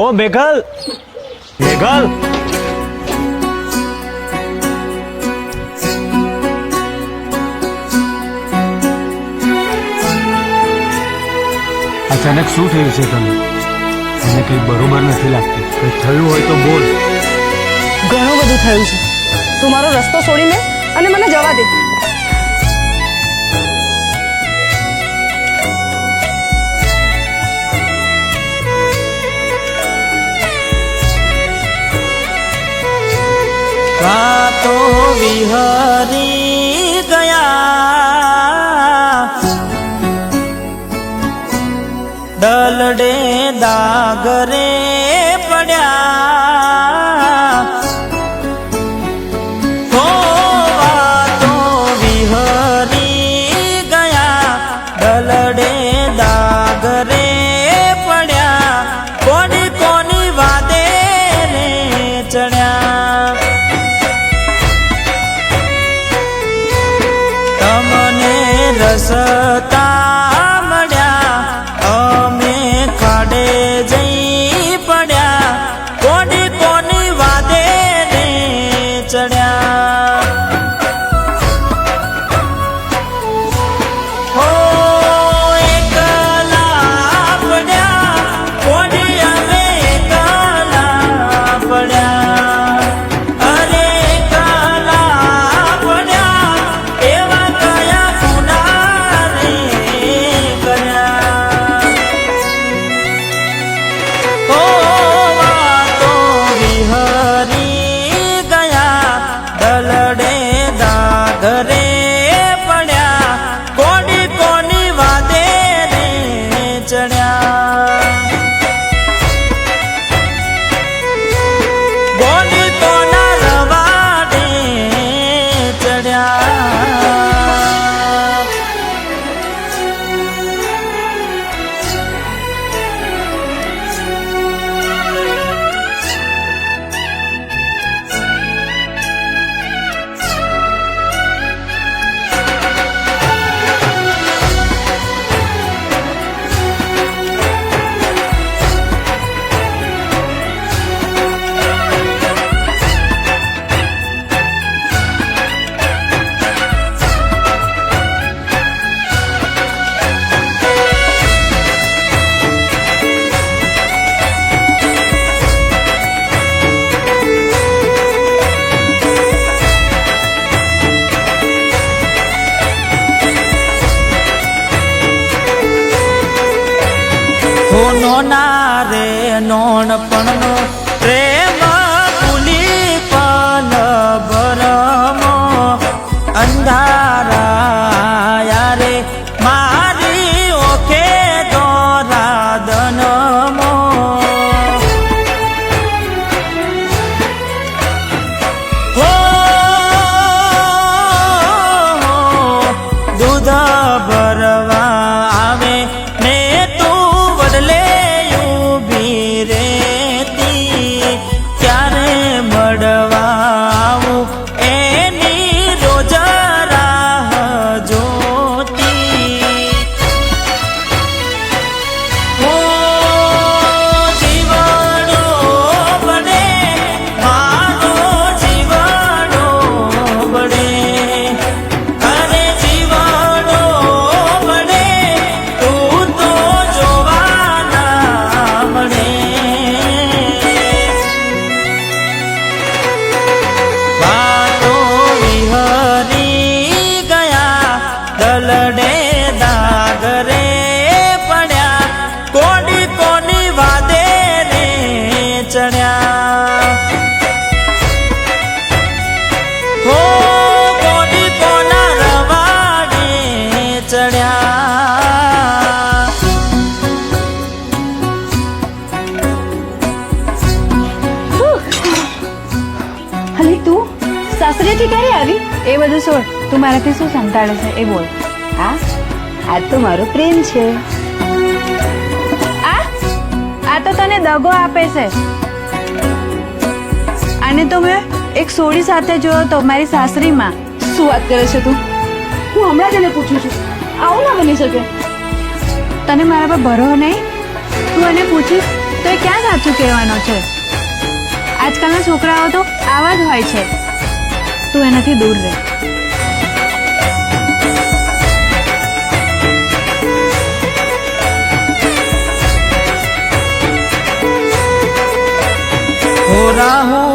ઓ મેઘલ, મેઘલ, અચાનક શું થયું છે તને? મને કંઈ બરોબર નથી લાગતું. કંઈ થયું હોય તો બોલ. ઘણું બધું થયું છે. તું મારો રસ્તો છોડીને અને મને જવા દે. તો વિહરી ગયા દલડે દાગરે પડ્યા તો વિહરી ગયા દલડે દાગરે પડ્યા કોની કોની વાદે રે ચડ્યા રસતા મળ્યા અમે ખાડે જઈ પડ્યા કોની કોની વાદે ને ચડ્યા હો એકલા પડ્યા કોની અમે એકલા પડ્યા અરે એકલા પડ્યા એવા કયા ઘરે પડ્યા કોની કોની વાદે રે ચડ્યા ગોની કોના રવાડે ચડ્યા નોના રે નોણપણનો પ્રેમ ભૂલી પલ ભરમો અંધારા યારે મારી ઓખે દોરા દનમો હો દૂધ ભરવા આવે ને બદલે ઉભી રેતી ક્યારે મળવા આવું એની રોજ રાહ જોતી હો જીવડો બને મારો જીવડો બને અરે જીવડો બને તું તો જોવાના મળે વાતો વિહરી ગયા દલડે દાગરે પડ્યા કોની કોની વાદે રે ચડ્યા હો કોની કોના રવાડે ચડ્યા હલી તું સાસરેથી ક્યારે આવી? એ બધું છોડ, તું મારાથી શું સંતાડે છે એ બોલ. આ તો મારો પ્રેમ છે. આ તો તને દગો આપે છે. આને તો મેં એક સોડી સાથે જોયો તો મારી સાસરીમાં. શું વાત કરે છે તું? હું હમણાં જ એને પૂછું છું. આવું ના બની શકે. તને મારા પર ભરો નહીં? તું એને પૂછીશ તો એ ક્યાં સાચું કહેવાનો છે? આજકાલના છોકરાઓ તો આવા જ હોય છે. તું એનાથી દૂર રહે. हो राहों